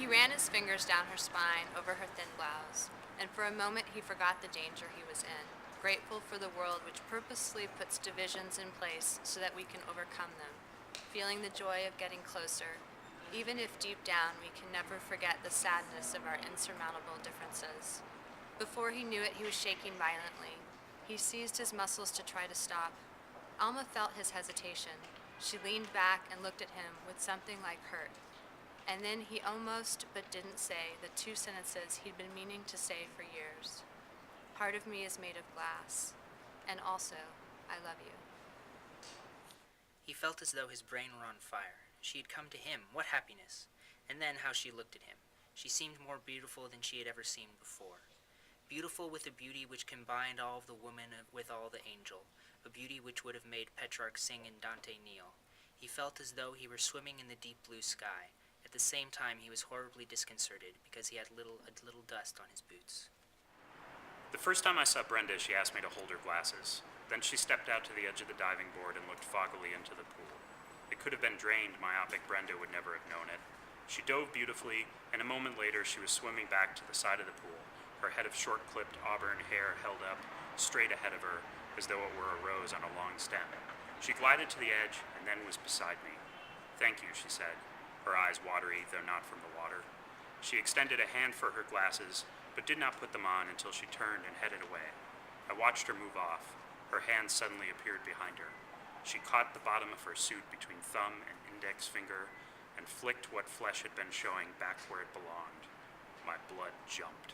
He ran his fingers down her spine, over her thin blouse, and for a moment he forgot the danger he was in, grateful for the world which purposely puts divisions in place so that we can overcome them, feeling the joy of getting closer, even if deep down we can never forget the sadness of our insurmountable differences. Before he knew it, he was shaking violently. He seized his muscles to try to stop. Alma felt his hesitation. She leaned back and looked at him with something like hurt. And then he almost but didn't say the two sentences he'd been meaning to say for years. Part of me is made of glass, and also, I love you. He felt as though his brain were on fire. She had come to him. What happiness! And then how she looked at him. She seemed more beautiful than she had ever seemed before. Beautiful with a beauty which combined all of the woman with all the angel, a beauty which would have made Petrarch sing and Dante kneel. He felt as though he were swimming in the deep blue sky. At the same time, he was horribly disconcerted because he had a little dust on his boots. The first time I saw Brenda, she asked me to hold her glasses. Then she stepped out to the edge of the diving board and looked foggily into the pool. It could have been drained. Myopic Brenda would never have known it. She dove beautifully, and a moment later she was swimming back to the side of the pool, her head of short-clipped auburn hair held up, straight ahead of her, as though it were a rose on a long stem. She glided to the edge and then was beside me. "Thank you," she said, her eyes watery, though not from the water. She extended a hand for her glasses, but did not put them on until she turned and headed away. I watched her move off. Her hand suddenly appeared behind her. She caught the bottom of her suit between thumb and index finger and flicked what flesh had been showing back where it belonged. My blood jumped.